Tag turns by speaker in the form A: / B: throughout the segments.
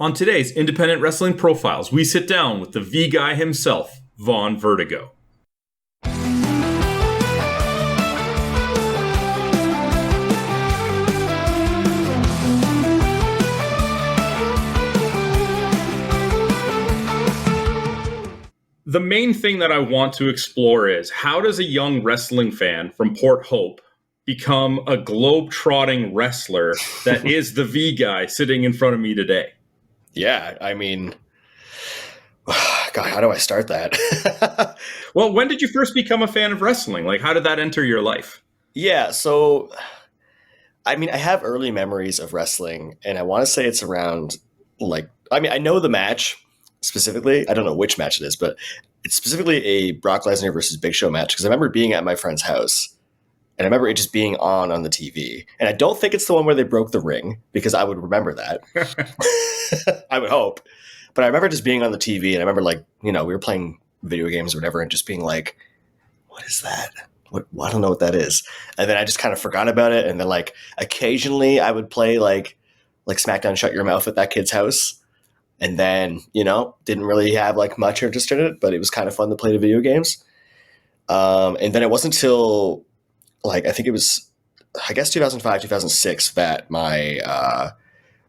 A: On today's Independent Wrestling Profiles, we sit down with the V Guy himself, Vaughn Vertigo. The main thing that I want to explore is, how does a young wrestling fan from Port Hope become a globe-trotting wrestler that is the V Guy sitting in front of me today?
B: Yeah, I mean, God, how do I start that?
A: Well, when did you first become a fan of wrestling? Like, how did that enter your life?
B: Yeah, so, I mean, I have early memories of wrestling, and I want to say it's around, I know the match specifically. I don't know which match it is, but it's specifically a Brock Lesnar versus Big Show match, because I remember being at my friend's house, and I remember it just being on the TV. And I don't think it's the one where they broke the ring, because I would remember that. I would hope. But I remember just being on the TV, and I remember, we were playing video games or whatever, and just being like, what is that? I don't know what that is. And then I just kind of forgot about it. And then, occasionally I would play, like SmackDown Shut Your Mouth at that kid's house. And then, didn't really have, much interest in it, but it was kind of fun to play the video games. And then it wasn't until, I think it was, 2005, 2006, that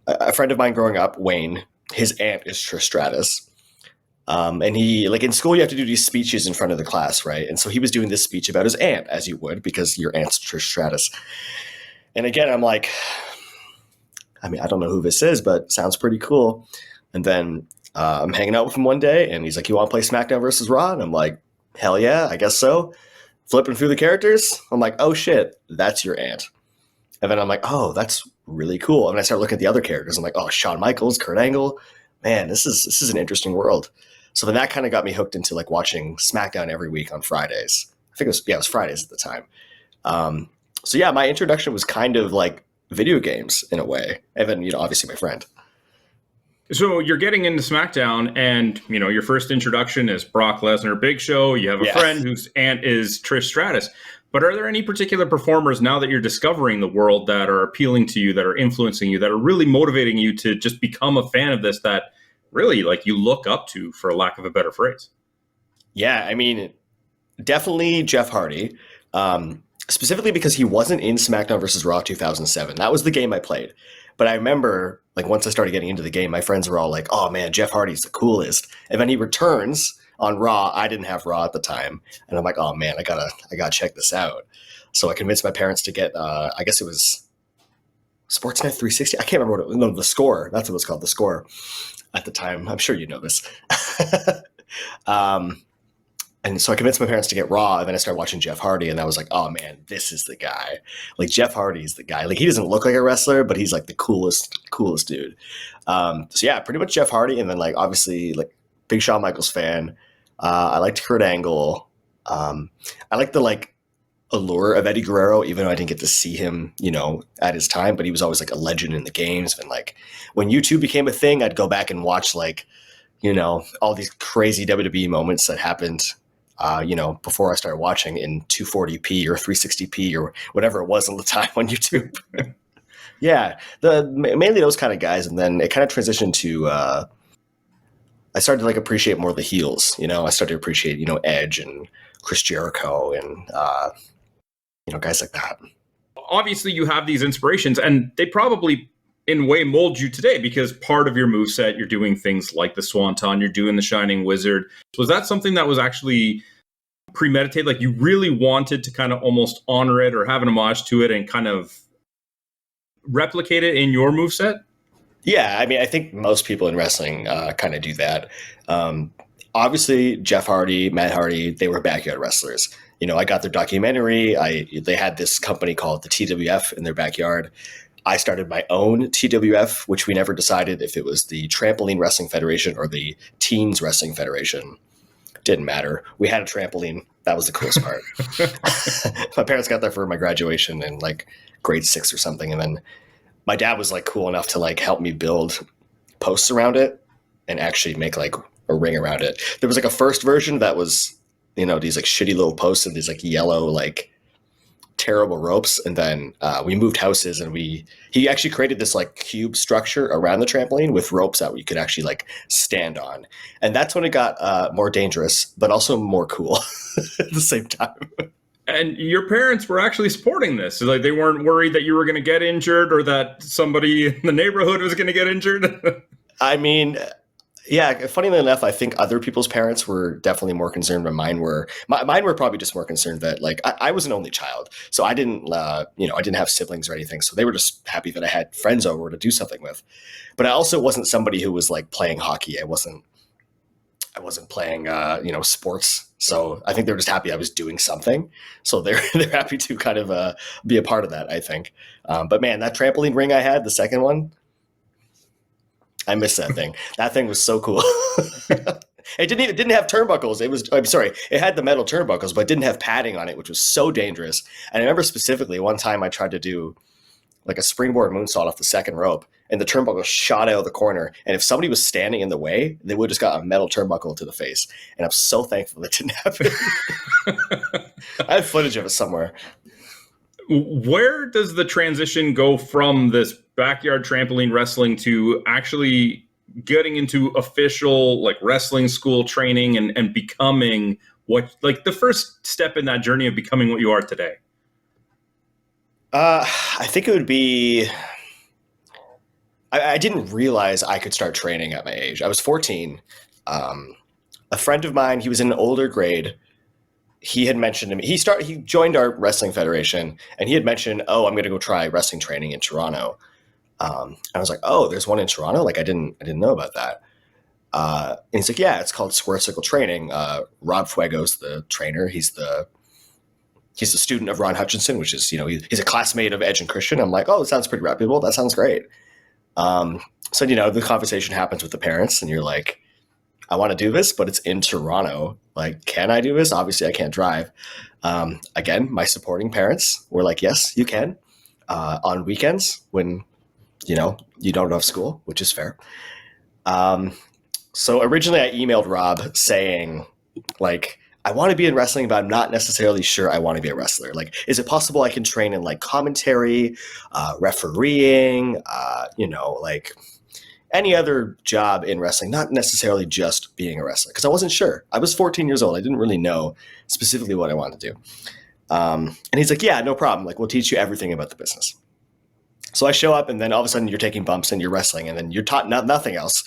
B: a friend of mine growing up, Wayne, his aunt is Trish Stratus. And he, in school, you have to do these speeches in front of the class, right? And so he was doing this speech about his aunt, as you would, because your aunt's Trish Stratus. And again, I'm like, I don't know who this is, but sounds pretty cool. And then I'm hanging out with him one day, and he's like, you want to play SmackDown versus Raw? And I'm like, hell yeah, I guess so. Flipping through the characters, I'm like, oh shit, that's your aunt. And then I'm like, oh, that's really cool. And I start looking at the other characters. I'm like, oh, Shawn Michaels, Kurt Angle. Man, this is an interesting world. So then that kind of got me hooked into watching SmackDown every week on Fridays. I think it was Fridays at the time. So yeah, my introduction was kind of like video games in a way. And then, obviously my friend.
A: So you're getting into SmackDown, and your first introduction is Brock Lesnar, Big Show. You have a friend whose aunt is Trish Stratus. But are there any particular performers, now that you're discovering the world, that are appealing to you, that are influencing you, that are really motivating you to just become a fan of this, that really you look up to, for lack of a better phrase?
B: Yeah, definitely Jeff Hardy. Specifically because he wasn't in SmackDown vs. Raw 2007. That was the game I played. But I remember, once I started getting into the game, my friends were all like, oh man, Jeff Hardy's the coolest. And then he returns on Raw. I didn't have Raw at the time. And I'm like, oh man, I gotta check this out. So I convinced my parents to get, I guess it was Sportsnet 360. I can't remember The Score. That's what it was called, The Score at the time. I'm sure you know this. And so I convinced my parents to get Raw, and then I started watching Jeff Hardy, and I was like, oh man, this is the guy. Jeff Hardy's the guy. He doesn't look like a wrestler, but he's the coolest dude. So yeah, pretty much Jeff Hardy. And then obviously big Shawn Michaels fan. I liked Kurt Angle. I liked the allure of Eddie Guerrero, even though I didn't get to see him, at his time, but he was always a legend in the games. And when YouTube became a thing, I'd go back and watch all these crazy WWE moments that happened before I started watching in 240p or 360p or whatever it was at the time on YouTube. Yeah, mainly those kind of guys. And then it kind of transitioned to, I started to appreciate more of the heels. I started to appreciate, Edge and Chris Jericho and, guys like that.
A: Obviously, you have these inspirations, and they probably in a way mold you today, because part of your moveset, you're doing things like the Swanton, you're doing the Shining Wizard. Was that something that was actually premeditated? You really wanted to kind of almost honor it or have an homage to it and kind of replicate it in your moveset?
B: Yeah, I think most people in wrestling kind of do that. Obviously, Jeff Hardy, Matt Hardy, they were backyard wrestlers. I got their documentary. They had this company called the TWF in their backyard. I started my own TWF, which we never decided if it was the Trampoline Wrestling Federation or the Teens Wrestling Federation. Didn't matter. We had a trampoline. That was the coolest part. My parents got that for my graduation in grade 6 or something. And then my dad was cool enough to help me build posts around it and actually make a ring around it. There was a first version that was, these shitty little posts and these yellow, terrible ropes. And then we moved houses, and he actually created this like cube structure around the trampoline with ropes that we could actually like stand on. And that's when it got more dangerous, but also more cool at the same time.
A: And your parents were actually supporting this. Like, they weren't worried that you were going to get injured or that somebody in the neighborhood was going to get injured.
B: I mean, yeah, funnily enough, I think other people's parents were definitely more concerned than mine were. Mine were probably just more concerned that like I was an only child, so I didn't, I didn't have siblings or anything. So they were just happy that I had friends over to do something with. But I also wasn't somebody who was like playing hockey. I wasn't playing, sports. So I think they were just happy I was doing something. So they're happy to kind of be a part of that, I think. But man, that trampoline ring I had, the second one, I miss that thing. That thing was so cool. It didn't have turnbuckles. It had the metal turnbuckles, but it didn't have padding on it, which was so dangerous. And I remember specifically one time I tried to do like a springboard moonsault off the second rope, and the turnbuckle shot out of the corner. And if somebody was standing in the way, they would have just got a metal turnbuckle to the face. And I'm so thankful that didn't happen. I have footage of it somewhere.
A: Where does the transition go from this backyard trampoline wrestling to actually getting into official like wrestling school training and becoming what, like the first step in that journey of becoming what you are today?
B: I think it would be, I didn't realize I could start training at my age. I was 14. A friend of mine, he was in an older grade. He had mentioned to me, he joined our wrestling federation, and he had mentioned, oh, I'm going to go try wrestling training in Toronto. I was like, oh, there's one in Toronto? Like I didn't know about that. And he's like, yeah, it's called Square Circle Training. Rob Fuego's the trainer. He's the student of Ron Hutchinson, which is, he's a classmate of Edge and Christian. I'm like, oh, it sounds pretty reputable. That sounds great. So, the conversation happens with the parents, and you're like, I want to do this, but it's in Toronto. Like, can I do this? Obviously I can't drive. Again, my supporting parents were like, yes, you can, on weekends when, you don't have school, which is fair. So originally I emailed Rob saying like, I want to be in wrestling, but I'm not necessarily sure I want to be a wrestler. Like, is it possible I can train in like commentary, refereeing, like any other job in wrestling, not necessarily just being a wrestler? Because I wasn't sure. I was 14 years old. I didn't really know specifically what I wanted to do. And he's like, yeah, no problem. Like, we'll teach you everything about the business. So I show up, and then all of a sudden you're taking bumps and you're wrestling, and then you're taught nothing else.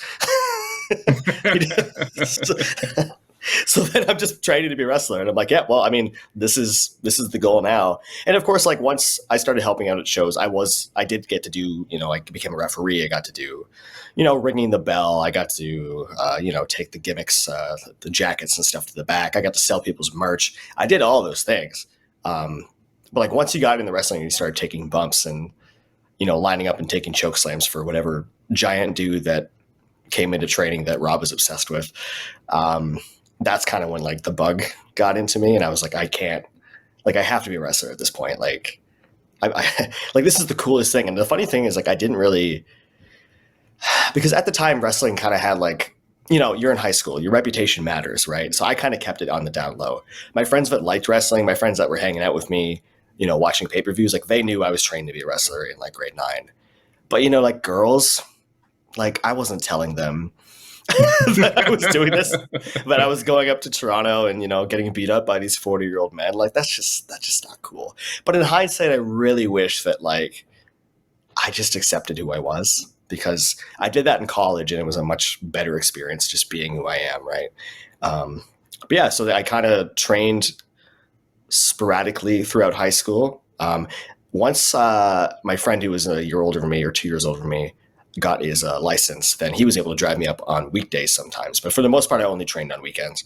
B: So then I'm just training to be a wrestler, and I'm like, yeah, well, I mean, this is the goal now. And of course, like once I started helping out at shows, I did get to do, I became a referee. I got to do, ringing the bell. I got to, take the gimmicks, the jackets and stuff to the back. I got to sell people's merch. I did all those things. But like once you got in the wrestling, you started taking bumps and, lining up and taking choke slams for whatever giant dude that came into training that Rob was obsessed with. That's kind of when like the bug got into me, and I was like, I can't, like, I have to be a wrestler at this point. Like, I like, this is the coolest thing. And the funny thing is, like, I didn't really, because at the time wrestling kind of had like, you're in high school, your reputation matters, right? So I kind of kept it on the down low. My friends that liked wrestling, my friends that were hanging out with me, watching pay-per-views, like they knew I was trained to be a wrestler in like grade 9. But, like girls, like I wasn't telling them that I was doing this, that I was going up to Toronto and, getting beat up by these 40-year-old men. Like, that's just not cool. But in hindsight, I really wish that like, I just accepted who I was, because I did that in college and it was a much better experience just being who I am. Right. But yeah, so I kind of trained sporadically throughout high school. Once my friend who was a year older than me or 2 years older than me got his license, then he was able to drive me up on weekdays sometimes. But for the most part, I only trained on weekends.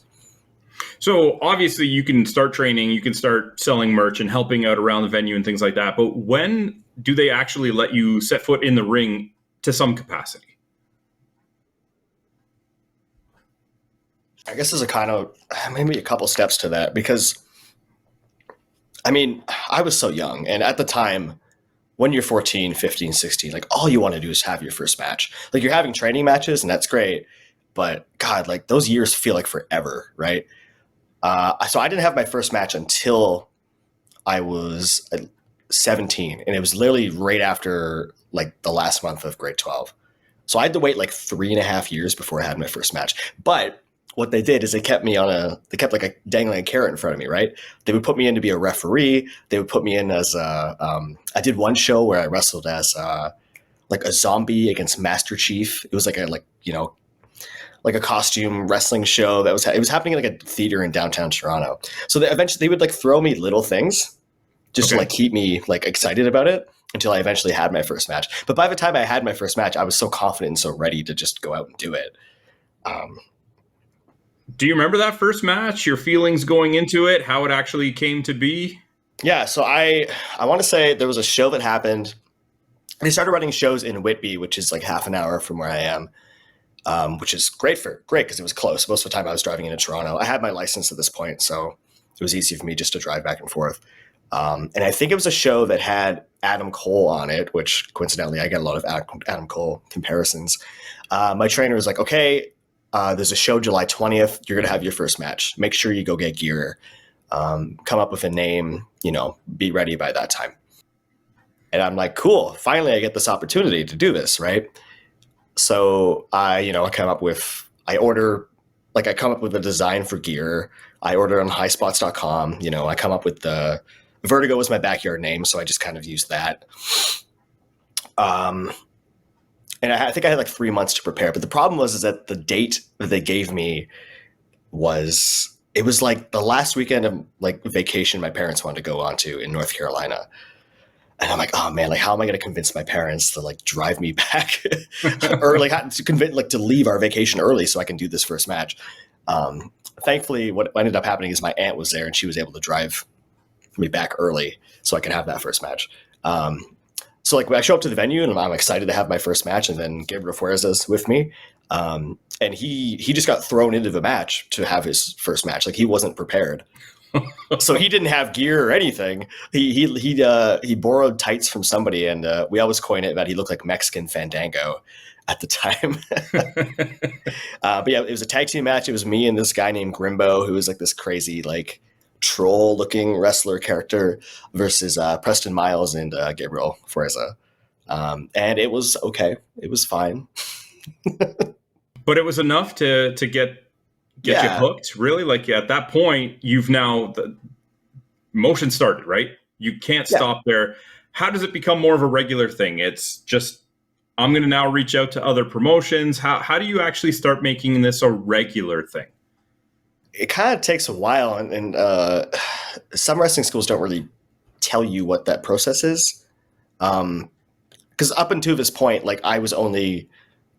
A: So obviously you can start training, you can start selling merch and helping out around the venue and things like that. But when do they actually let you set foot in the ring to some capacity?
B: I guess there's a kind of maybe a couple steps to that, because I mean, I was so young, and at the time, when you're 14, 15, 16, like all you want to do is have your first match. Like, you're having training matches and that's great, but God, like those years feel like forever. Right. So I didn't have my first match until I was 17, and it was literally right after like the last month of grade 12. So I had to wait like 3.5 years before I had my first match. But what they did is they kept like dangling a carrot in front of me, right? They would put me in to be a referee. They would put me in as I did one show where I wrestled as like a zombie against Master Chief. It was like a costume wrestling show it was happening in like a theater in downtown Toronto. So eventually they would like throw me little things just to like keep me like excited about it until I eventually had my first match. But by the time I had my first match, I was so confident and so ready to just go out and do it.
A: Do you remember that first match, your feelings going into it, how it actually came to be?
B: Yeah, so I want to say there was a show that happened. They started running shows in Whitby, which is like half an hour from where I am, which is great because it was close. Most of the time I was driving into Toronto. I had my license at this point, so it was easy for me just to drive back and forth. And I think it was a show that had Adam Cole on it, which coincidentally I get a lot of Adam Cole comparisons. My trainer was like, okay, there's a show July 20th. You're going to have your first match. Make sure you go get gear. Come up with a name, be ready by that time. And I'm like, cool, finally I get this opportunity to do this, right? So I come up with a design for gear. I order on highspots.com. I come up with the Vertigo was my backyard name, so I just kind of used that. And I think I had like 3 months to prepare. But the problem is that the date that they gave me was like the last weekend of like vacation my parents wanted to go on to in North Carolina. And I'm like, oh man, like how am I going to convince my parents to like drive me back or like to leave our vacation early so I can do this first match? Thankfully, what ended up happening is my aunt was there and she was able to drive me back early so I could have that first match. So like when I show up to the venue and I'm excited to have my first match, and then Gabriel Fuerza is with me. And he just got thrown into the match to have his first match. Like he wasn't prepared. So he didn't have gear or anything. He borrowed tights from somebody, and we always coin it that he looked like Mexican Fandango at the time. But yeah, it was a tag team match. It was me and this guy named Grimbo, who was like this crazy like troll-looking wrestler character, versus Preston Miles and Gabriel Fuerza. And it was okay. It was fine.
A: But it was enough to get you hooked, really? Like at that point, you've now the motion started, right? You can't stop there. How does it become more of a regular thing? It's just, I'm going to now reach out to other promotions. How do you actually start making this a regular thing?
B: It kind of takes a while, and some wrestling schools don't really tell you what that process is. Because up until this point, like I was only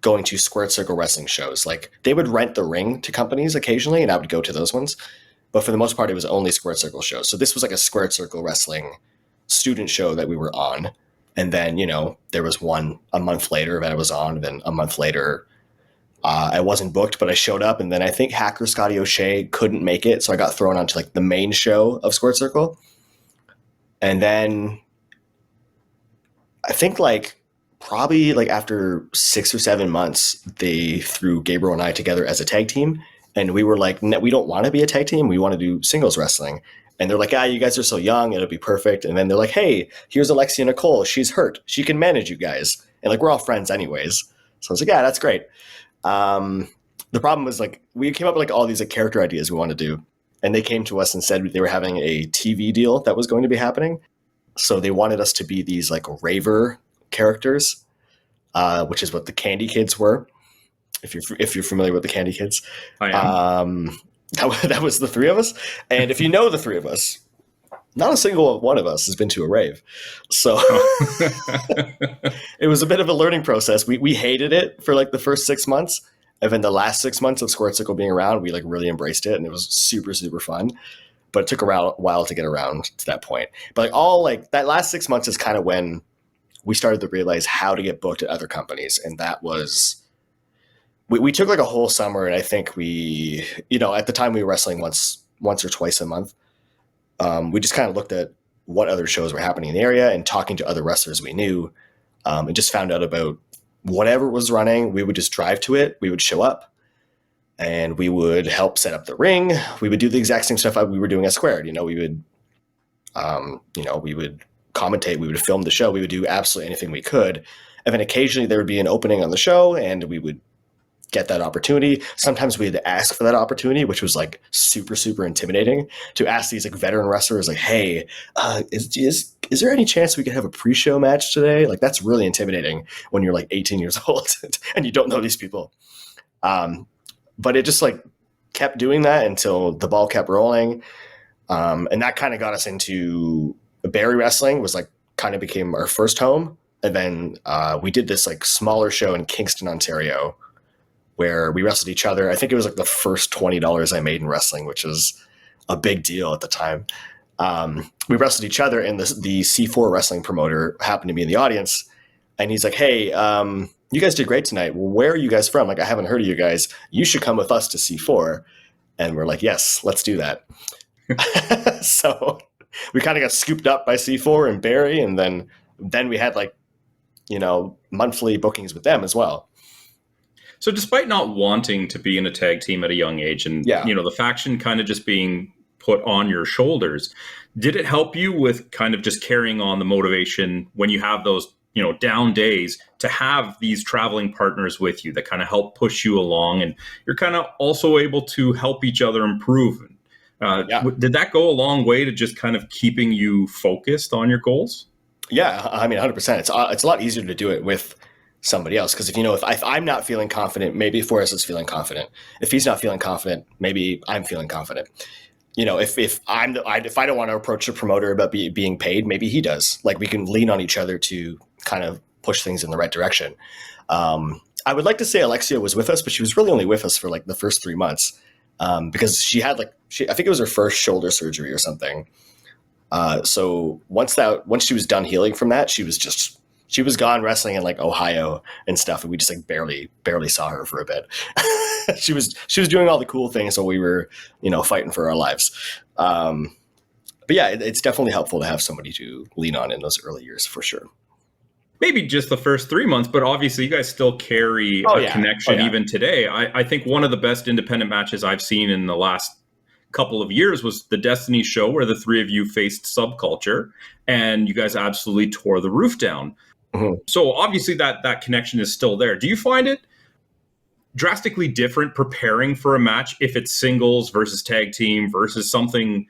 B: going to squared circle wrestling shows. Like they would rent the ring to companies occasionally, and I would go to those ones. But for the most part, it was only squared circle shows. So this was like a squared circle wrestling student show that we were on. And then, there was one a month later that I was on. And then a month later, I wasn't booked, but I showed up. And then I think Hacker Scotty O'Shea couldn't make it. So I got thrown onto like the main show of squared circle. And then I think like probably like after 6 or 7 months, they threw Gabriel and I together as a tag team. And we were like, we don't want to be a tag team. We want to do singles wrestling. And they're like, you guys are so young. It'll be perfect. And then they're like, hey, here's Alexia Nicole. She's hurt. She can manage you guys. And like, we're all friends anyways. So I was like, yeah, that's great. The problem was like, we came up with like all these like character ideas we wanted to do. And they came to us and said they were having a TV deal that was going to be happening. So they wanted us to be these like raver characters, which is what the Candy Kids were. If you're familiar with the Candy Kids,
A: I am.
B: That was the three of us. And if you know the three of us, not a single one of us has been to a rave. So it was a bit of a learning process. We hated it for like the first 6 months. And then the last 6 months of Squared Circle being around, we like really embraced it. And it was super, super fun. But it took a while to get around to that point. But like that last 6 months is kind of when we started to realize how to get booked at other companies. And that was... We took like a whole summer, and I think we, at the time we were wrestling once or twice a month. We just kind of looked at what other shows were happening in the area and talking to other wrestlers we knew, and just found out about whatever was running. We would just drive to it. We would show up, and we would help set up the ring. We would do the exact same stuff we were doing at Squared. We would commentate, we would film the show, we would do absolutely anything we could. And then occasionally there would be an opening on the show and we would get that opportunity. Sometimes we had to ask for that opportunity, which was like super, super intimidating, to ask these like veteran wrestlers like, hey, is there any chance we could have a pre-show match today? Like, that's really intimidating when you're like 18 years old and you don't know these people. But it just like kept doing that until the ball kept rolling. And that kind of got us into Barrie Wrestling, was like kind of became our first home. And then we did this like smaller show in Kingston, Ontario, where we wrestled each other. I think it was like the first $20 I made in wrestling, which was a big deal at the time. We wrestled each other, and the C4 wrestling promoter happened to be in the audience. And he's like, hey, you guys did great tonight. Well, where are you guys from? Like, I haven't heard of you guys. You should come with us to C4. And we're like, yes, let's do that. So we kind of got scooped up by C4 and Barrie. And then we had like, monthly bookings with them as well.
A: So despite not wanting to be in a tag team at a young age and, the faction kind of just being put on your shoulders, did it help you with kind of just carrying on the motivation when you have those, down days, to have these traveling partners with you that kind of help push you along, and you're kind of also able to help each other improve? Did that go a long way to just kind of keeping you focused on your goals?
B: Yeah, I mean, 100%. It's a lot easier to do it with somebody else, because if I'm not feeling confident, maybe Forrest is feeling confident. If he's not feeling confident, maybe I'm feeling confident. If I don't want to approach a promoter about being paid, maybe he does. Like, we can lean on each other to kind of push things in the right direction. I would like to say Alexia was with us, but she was really only with us for like the first 3 months, because she had I think it was her first shoulder surgery or something. So once she was done healing from that, she was gone wrestling in like Ohio and stuff, and we just like barely saw her for a bit. she was doing all the cool things while we were, fighting for our lives. But yeah, it's definitely helpful to have somebody to lean on in those early years, for sure.
A: Maybe just the first 3 months, but obviously you guys still carry a connection even today. I think one of the best independent matches I've seen in the last couple of years was the Destiny show, where the three of you faced Subculture and you guys absolutely tore the roof down. Mm-hmm. So obviously that connection is still there. Do you find it drastically different preparing for a match if it's singles versus tag team versus something?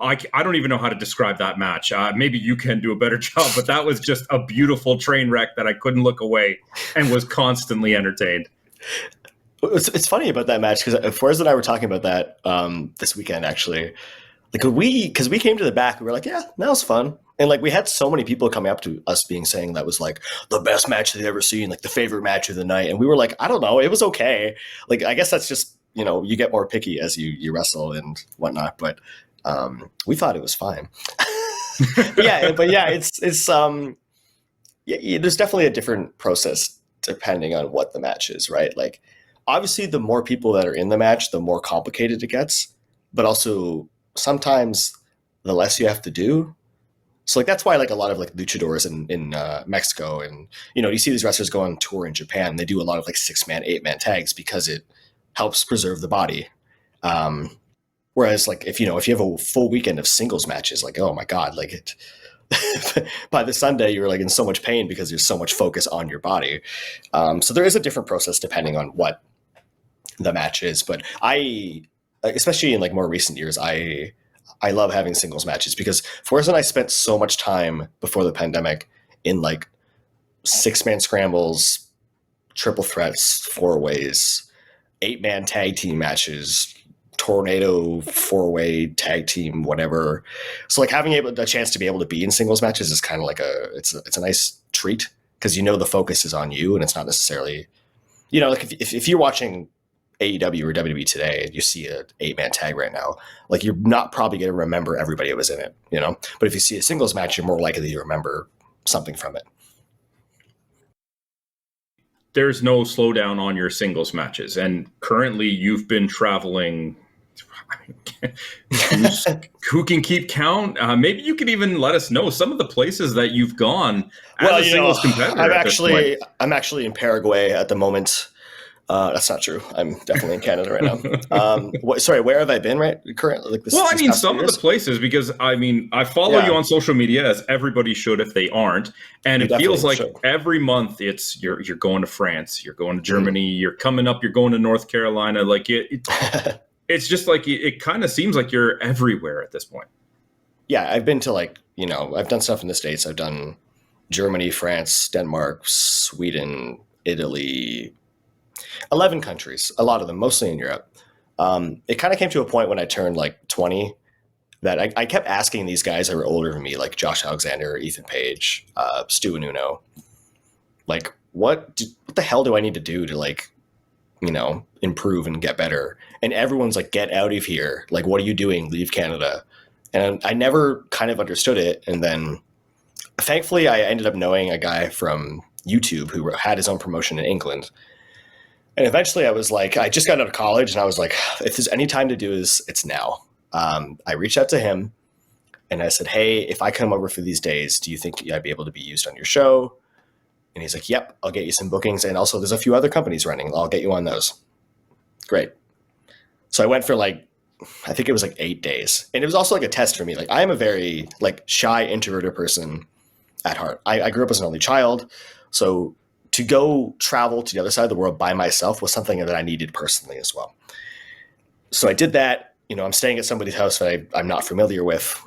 A: I don't even know how to describe that match. Maybe you can do a better job, but that was just a beautiful train wreck that I couldn't look away and was constantly entertained.
B: It's funny about that match, because Forrest and I were talking about that this weekend, actually. Like, because we came to the back, we were like, yeah, that was fun. And like, we had so many people coming up to us saying that was like the best match they've ever seen, like the favorite match of the night. And we were like, I don't know, it was okay. Like, I guess that's just, you get more picky as you wrestle and whatnot. But we thought it was fine. but yeah, it's there's definitely a different process depending on what the match is, right? Like, obviously, the more people that are in the match, the more complicated it gets. But also, sometimes the less you have to do. So, like, that's why, like, a lot of like luchadors in Mexico, and you see these wrestlers go on tour in Japan. They do a lot of like 6-man, 8-man tags because it helps preserve the body. Whereas, like, if you have a full weekend of singles matches, like, oh my god, like it. By the Sunday, you're like in so much pain because there's so much focus on your body. So there is a different process depending on what the match is. But especially in like more recent years, I love having singles matches, because Forrest and I spent so much time before the pandemic in like 6-man scrambles, triple threats, 4-ways, 8-man tag team matches, tornado 4-way tag team, whatever. So like having a chance to be able to be in singles matches is kind of like it's a nice treat, because the focus is on you, and it's not necessarily, like if you're watching AEW or WWE today and you see an 8-man tag right now, like, you're not probably going to remember everybody that was in it, but if you see a singles match, you're more likely to remember something from it.
A: There's no slowdown on your singles matches, and currently you've been traveling. Who can keep count? Maybe you could even let us know some of the places that you've gone as a singles competitor.
B: I'm actually in Paraguay at the moment. That's not true. I'm definitely in Canada right now. Sorry, where have I been? Right, currently, like
A: Well, I
B: these
A: mean,
B: past few
A: some of the
B: years.
A: places, because I mean, I follow you
B: Yeah,
A: on social media, as everybody should if they aren't, and
B: you
A: it feels
B: definitely
A: like
B: should.
A: every month you're going to France, you're going to
B: Mm.
A: Germany, you're coming up, you're going to North Carolina. Like it's just like it kind of seems like you're everywhere at this point.
B: Yeah, I've been to like I've done stuff in the States. I've done Germany, France, Denmark, Sweden, Italy, 11 countries. A lot of them, mostly in Europe. It kind of came to a point when I turned like 20 that I kept asking these guys that were older than me, like Josh Alexander, Ethan Page, Stu and Uno, like what the hell do I need to do to like improve and get better? And everyone's like, get out of here. Like, what are you doing? Leave Canada. And I never kind of understood it. And then thankfully, I ended up knowing a guy from YouTube who had his own promotion in England. And eventually I was like, I just got out of college and I was like, if there's any time to do this, it's now. I reached out to him and I said, hey, if I come over for these days, do you think I'd be able to be used on your show? And he's like, yep, I'll get you some bookings. And also there's a few other companies running. I'll get you on those. Great. So I went for like, I think it was like 8 days. And it was also like a test for me. Like I am a very like shy introverted person at heart. I grew up as an only child. So to go travel to the other side of the world by myself was something that I needed personally as well. So I did that. I'm staying at somebody's house that I'm not familiar with,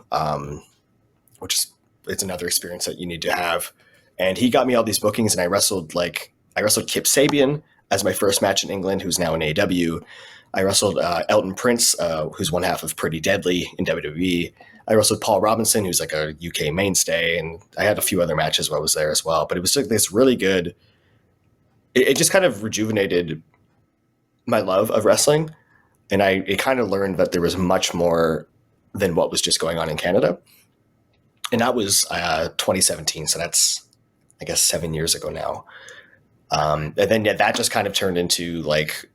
B: which is it's another experience that you need to have. And he got me all these bookings, and I wrestled Kip Sabian as my first match in England, who's now in AEW. I wrestled Elton Prince, who's one half of Pretty Deadly in WWE. I wrestled Paul Robinson, who's like a UK mainstay, and I had a few other matches while I was there as well. But it was like this really good. It just kind of rejuvenated my love of wrestling, and I kind of learned that there was much more than what was just going on in Canada. And that was 2017, so that's I guess 7 years ago now. And then that just kind of turned into like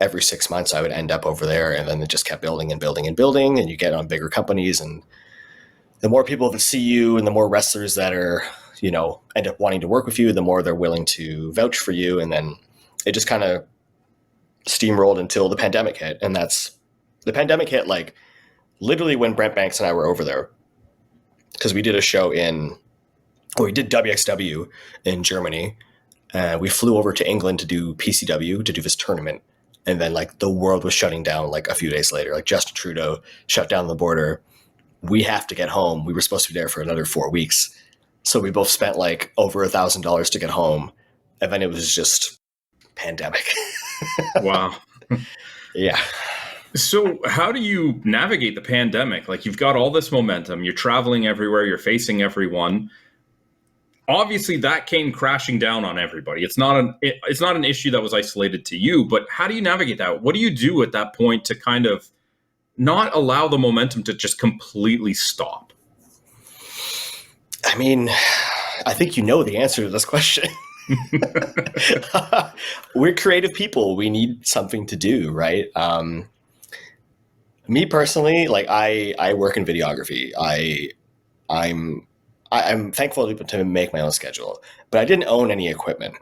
B: every 6 months I would end up over there, and then it just kept building and building and building, and you get on bigger companies, and the more people that see you and the more wrestlers that are end up wanting to work with you, the more they're willing to vouch for you. And then it just kind of steamrolled until the pandemic hit. And the pandemic hit like literally when Brent Banks and I were over there, because we did a show we did WXW in Germany. We flew over to England to do PCW, to do this tournament. And then like the world was shutting down like a few days later. Like Justin Trudeau shut down the border. We have to get home. We were supposed to be there for another 4 weeks. So we both spent like over $1,000 to get home. And then it was just pandemic.
A: Wow.
B: Yeah.
A: So how do you navigate the pandemic? Like you've got all this momentum, you're traveling everywhere, you're facing everyone. Obviously that came crashing down on everybody. It's not an issue that was isolated to you, but how do you navigate that? What do you do at that point to kind of not allow the momentum to just completely stop?
B: I mean, I think you know the answer to this question. We're creative people. We need something to do, right? Me personally, like I work in videography. I'm thankful to make my own schedule, but I didn't own any equipment.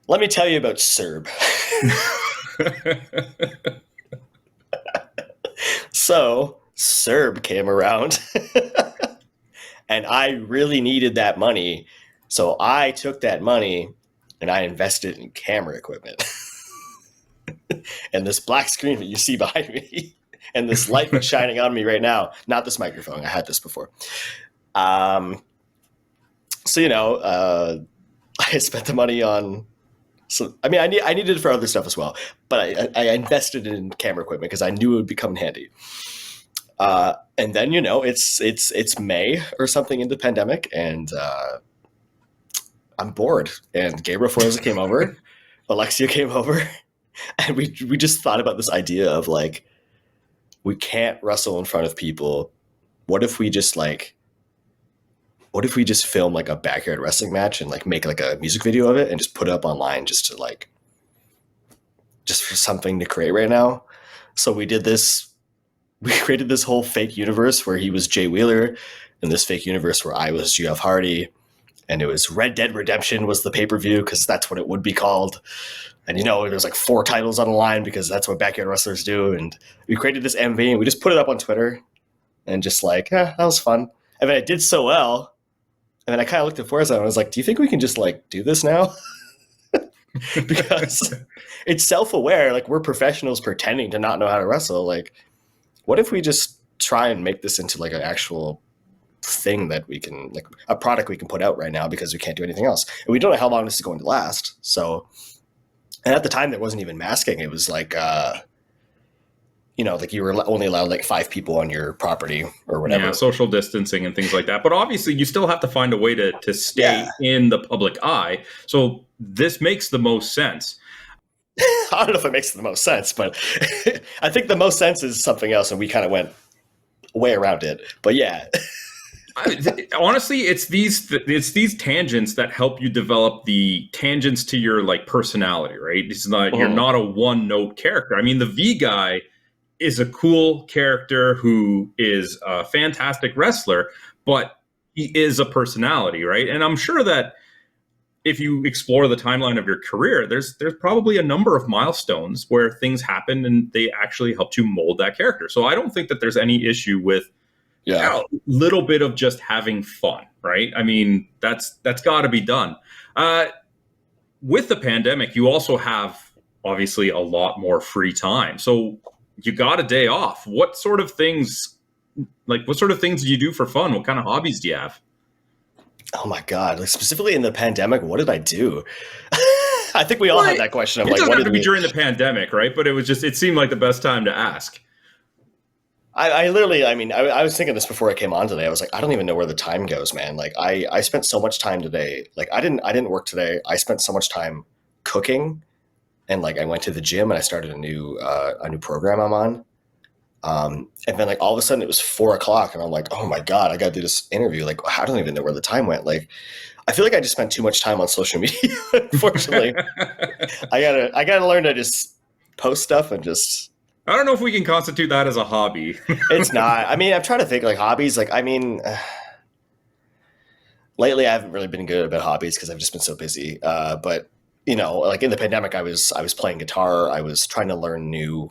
B: Let me tell you about Serb. So Serb came around and I really needed that money. So I took that money and I invested in camera equipment. And this black screen that you see behind me and this light that's shining on me right now, not this microphone. I had this before. So, I spent the money on, I needed it for other stuff as well, but I invested in camera equipment because I knew it would become handy. And then, it's May or something in the pandemic, and I'm bored. And Gabriel Forza came over, Alexia came over, and we just thought about this idea of like, we can't wrestle in front of people. What if we just film like a backyard wrestling match and like make like a music video of it and just put it up online just for something to create right now? So we did this. We created this whole fake universe where he was Jay Wheeler, and this fake universe where I was Jeff Hardy. and it was Red Dead Redemption was the pay-per-view because that's what it would be called. And, there's like 4 titles on the line because that's what backyard wrestlers do. And we created this MV and we just put it up on Twitter and just like, that was fun. And then it did so well. And then I kind of looked at Forza and I was like, do you think we can just like do this now? Because it's self-aware. Like, we're professionals pretending to not know how to wrestle. Like, what if we just try and make this into like an actual thing that we can, like a product we can put out right now because we can't do anything else. And we don't know how long this is going to last. So, and at the time there wasn't even masking. It was like, like you were only allowed like 5 people on your property or whatever.
A: Yeah, social distancing and things like that. But obviously you still have to find a way to stay in the public eye. So this makes the most sense.
B: I don't know if it makes the most sense, but I think the most sense is something else. And we kind of went way around it. But yeah.
A: Honestly, it's these tangents that help you develop the tangents to your like personality, right? It's not You're not a one-note character. I mean, the V Guy is a cool character who is a fantastic wrestler, but he is a personality, right? And I'm sure that if you explore the timeline of your career, there's probably a number of milestones where things happen and they actually helped you mold that character. So I don't think that there's any issue with a little bit of just having fun, right? I mean, that's got to be done. With the pandemic, you also have obviously a lot more free time. So you got a day off. What sort of things do you do for fun? What kind of hobbies do you have?
B: Oh my God. Like, specifically in the pandemic, what did I do? I think we all had that question.
A: It doesn't have to be during the pandemic, right? But it seemed like the best time to ask.
B: I was thinking this before I came on today. I was like, I don't even know where the time goes, man. Like, I spent so much time today. Like, I didn't work today. I spent so much time cooking, and like I went to the gym and I started a new program I'm on. And then like all of a sudden it was 4:00 and I'm like, oh my God, I got to do this interview. Like, I don't even know where the time went. Like, I feel like I just spent too much time on social media. Unfortunately, I gotta learn to just post stuff and just.
A: I don't know if we can constitute that as a hobby.
B: It's not. I mean, I'm trying to think like hobbies. Like, I mean, lately I haven't really been good about hobbies because I've just been so busy. But like in the pandemic, I was playing guitar. I was trying to learn new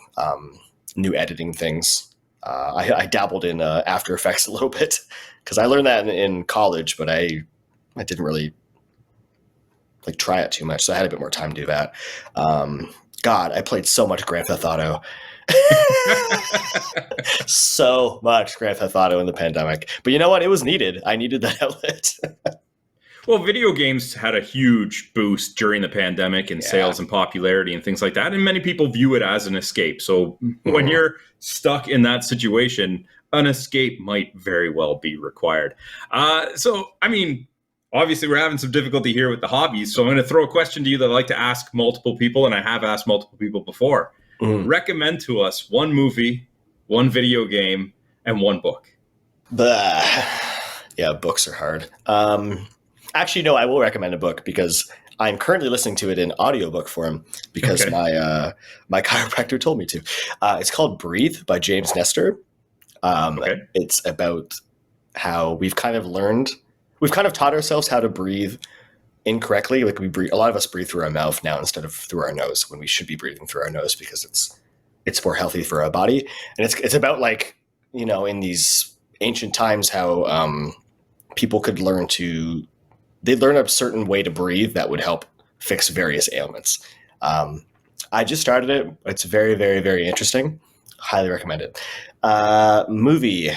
B: editing things. I dabbled in After Effects a little bit because I learned that in college, but I didn't really like try it too much. So I had a bit more time to do that. God, I played so much Grand Theft Auto. So much Grand Theft Auto in the pandemic. But you know what? It was needed. I needed that outlet.
A: Well, video games had a huge boost during the pandemic in sales and popularity and things like that. And many people view it as an escape. So when you're stuck in that situation, an escape might very well be required. So, I mean, obviously we're having some difficulty here with the hobbies. So I'm going to throw a question to you that I like to ask multiple people, and I have asked multiple people before. Recommend to us one movie, one video game, and one book.
B: Yeah, books are hard. Actually, no, I will recommend a book because I'm currently listening to it in audiobook form because my chiropractor told me to. It's called Breathe by James Nestor. It's about how we've kind of taught ourselves how to breathe incorrectly. Like a lot of us breathe through our mouth now instead of through our nose when we should be breathing through our nose because it's more healthy for our body. And it's about like, in these ancient times how people could they'd learn a certain way to breathe that would help fix various ailments. I just started it. It's very, very, very interesting. Highly recommend it. Movie.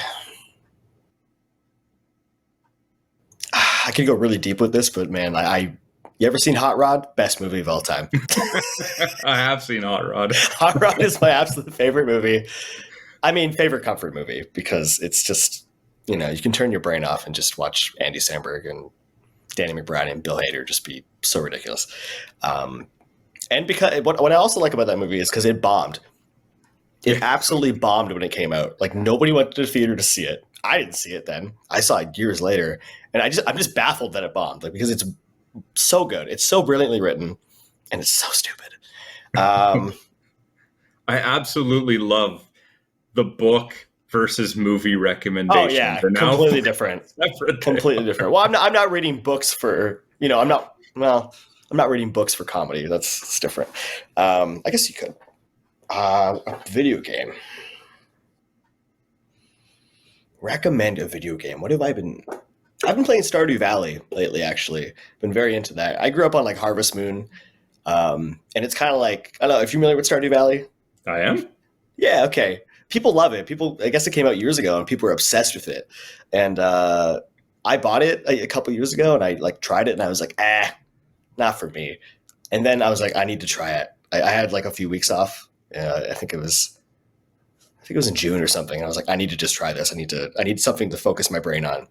B: I could go really deep with this, but man, you ever seen Hot Rod? Best movie of all time.
A: I have seen Hot Rod.
B: Hot Rod is my absolute favorite movie. I mean, favorite comfort movie because it's just, you can turn your brain off and just watch Andy Samberg and Danny McBride and Bill Hader just be so ridiculous. And because what I also like about that movie is because it bombed. It absolutely bombed when it came out. Like, nobody went to the theater to see it. I didn't see it then. I saw it years later. And I'm just baffled that it bombed, like, because it's so good. It's so brilliantly written and it's so stupid.
A: I absolutely love the book versus movie recommendations.
B: Oh yeah,
A: are now
B: completely different. Completely different. Well, I'm not reading books for, I'm not reading books for comedy. That's different. I guess you could. A video game. Recommend a video game. What have I been? I've been playing Stardew Valley lately. Actually, been very into that. I grew up on like Harvest Moon, and it's kind of like, I don't know if you're familiar with Stardew Valley.
A: I am.
B: Yeah. Okay. People love it. People, I guess it came out years ago, and people were obsessed with it. And I bought it a couple years ago, and I like tried it, and I was like, not for me. And then I was like, I need to try it. I had like a few weeks off. I think it was in June or something. And I was like, I need to just try this. I need something to focus my brain on.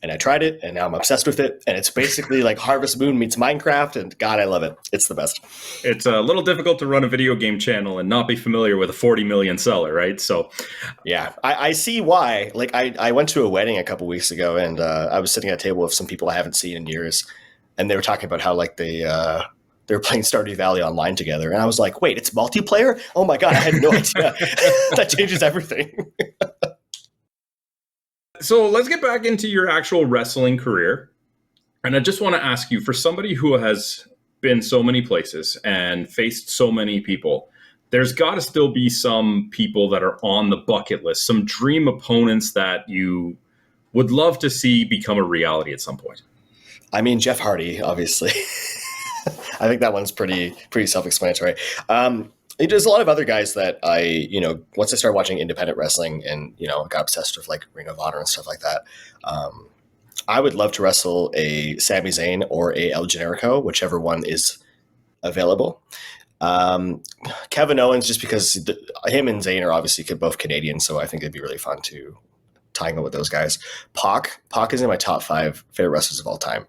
B: And I tried it, and now I'm obsessed with it. And it's basically like Harvest Moon meets Minecraft, and God, I love it. It's the best.
A: It's a little difficult to run a video game channel and not be familiar with a 40 million seller, right? So,
B: yeah, I see why. Like, I went to a wedding a couple weeks ago, and I was sitting at a table with some people I haven't seen in years, and they were talking about how like they were playing Stardew Valley online together, and I was like, wait, it's multiplayer? Oh my God, I had no idea. That changes everything.
A: So let's get back into your actual wrestling career. And I just want to ask you, for somebody who has been so many places and faced so many people, there's got to still be some people that are on the bucket list, some dream opponents that you would love to see become a reality at some point.
B: I mean, Jeff Hardy, obviously. I think that one's pretty self-explanatory. There's a lot of other guys that I, once I started watching independent wrestling and, got obsessed with like Ring of Honor and stuff like that. I would love to wrestle a Sami Zayn or a El Generico, whichever one is available. Kevin Owens, just because him and Zayn are obviously both Canadian, so I think it'd be really fun to tangle with those guys. Pac is in my top 5 favorite wrestlers of all time.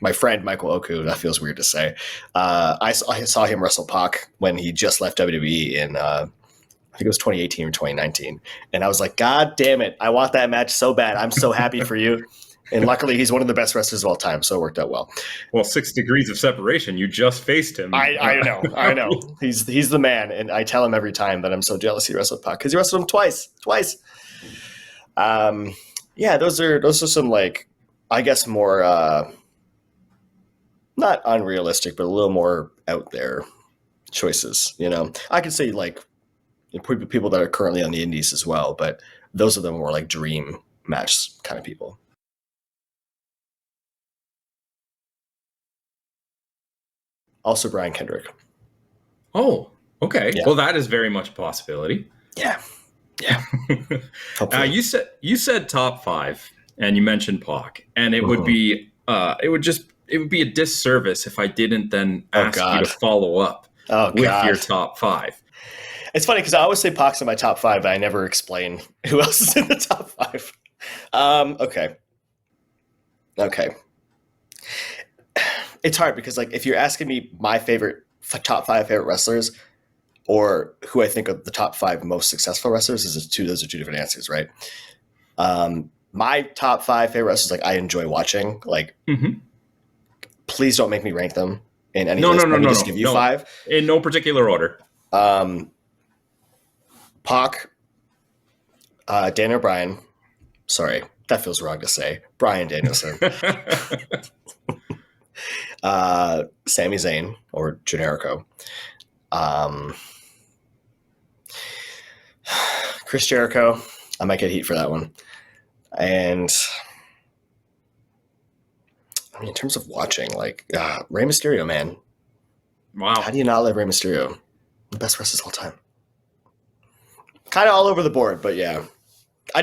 B: My friend Michael Oku, that feels weird to say. I saw him wrestle Pac when he just left WWE in I think it was 2018 or 2019, and I was like, God damn it, I want that match so bad. I'm so happy for you. And luckily, he's one of the best wrestlers of all time, so it worked out well.
A: Well, 6 degrees of separation. You just faced him.
B: I know. He's the man, and I tell him every time that I'm so jealous he wrestled Pac because he wrestled him twice. Yeah, those are some like, I guess more not unrealistic, but a little more out there choices. I could say like people that are currently on the indies as well, but those are the more like dream match kind of people. Also, Brian Kendrick.
A: Oh, okay.
B: Yeah.
A: Well, that is very much a possibility.
B: Yeah.
A: You said top 5, and you mentioned Pac, and it would be it would be a disservice if I didn't then ask you to follow up with your top 5.
B: It's funny because I always say Pac's in my top 5, but I never explain who else is in the top 5. Okay. It's hard because like if you're asking me my top 5 favorite wrestlers or who I think of the top 5 most successful wrestlers, those are two different answers, right? My top 5 favorite wrestlers, like I enjoy watching, like please don't make me rank them in any list. Let me just give you 5
A: in no particular order.
B: Pac, Daniel Bryan. Sorry, that feels wrong to say. Bryan Danielson. Sami Zayn or Generico. Chris Jericho. I might get heat for that one. And I mean, in terms of watching, like Rey Mysterio, man.
A: Wow.
B: How do you not love Rey Mysterio? The best wrestlers of all time. Kind of all over the board, but yeah. I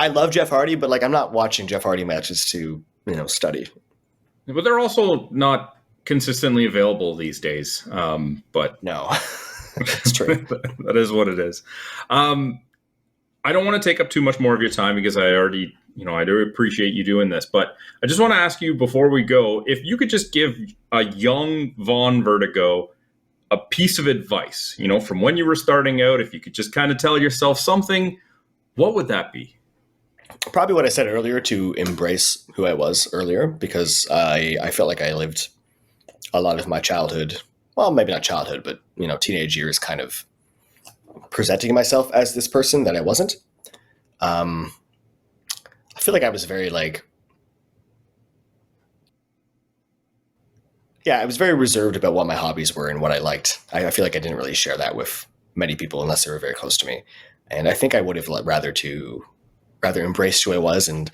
B: love Jeff Hardy, but like I'm not watching Jeff Hardy matches to, study.
A: But they're also not consistently available these days. But
B: no, that's true.
A: That is what it is. I don't want to take up too much more of your time because I already, I do appreciate you doing this. But I just want to ask you before we go, if you could just give a young Vaughn Vertigo a piece of advice, from when you were starting out, if you could just kind of tell yourself something, what would that be?
B: Probably what I said earlier, to embrace who I was earlier, because I felt like I lived a lot of my childhood, well, maybe not childhood, but, teenage years kind of presenting myself as this person that I wasn't. I feel like I was very I was very reserved about what my hobbies were and what I liked. I feel like I didn't really share that with many people unless they were very close to me. And I think I would have rather embraced who I was and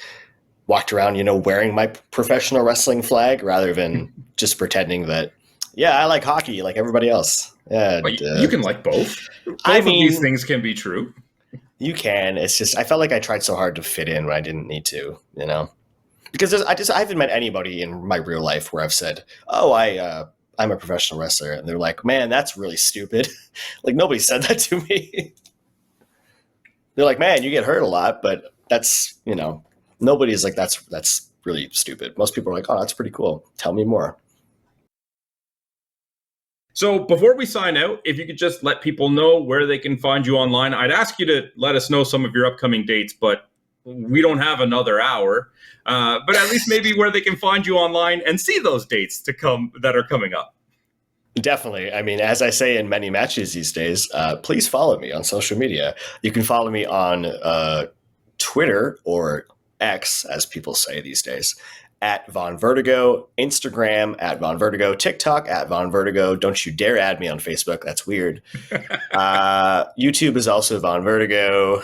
B: walked around, wearing my professional wrestling flag rather than just pretending that, yeah, I like hockey like everybody else. Yeah,
A: you can like both. Both of these things can be true.
B: You can. It's just I felt like I tried so hard to fit in when I didn't need to, because I haven't met anybody in my real life where I've said, "Oh, I'm a professional wrestler," and they're like, "Man, that's really stupid." Like nobody said that to me. They're like, "Man, you get hurt a lot," but that's nobody's like that's really stupid. Most people are like, "Oh, that's pretty cool. Tell me more."
A: So before we sign out, if you could just let people know where they can find you online, I'd ask you to let us know some of your upcoming dates, but we don't have another hour. But at least maybe where they can find you online and see those dates that are coming up.
B: Definitely. I mean, as I say in many matches these days, please follow me on social media. You can follow me on Twitter, or X, as people say these days, at Vaughn Vertigo, Instagram at Vaughn Vertigo, TikTok at Vaughn Vertigo. Don't you dare add me on Facebook. That's weird. YouTube is also Vaughn Vertigo.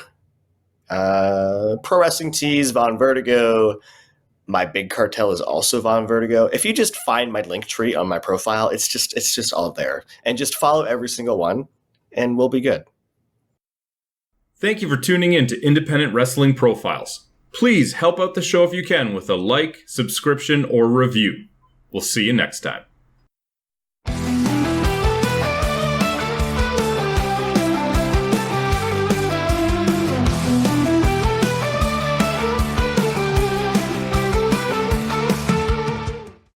B: Pro Wrestling Tees, Vaughn Vertigo. My big cartel is also Vaughn Vertigo. If you just find my link tree on my profile, it's just all there. And just follow every single one and we'll be good.
A: Thank you for tuning in to Independent Wrestling Profiles. Please help out the show if you can with a like, subscription, or review. We'll see you next time.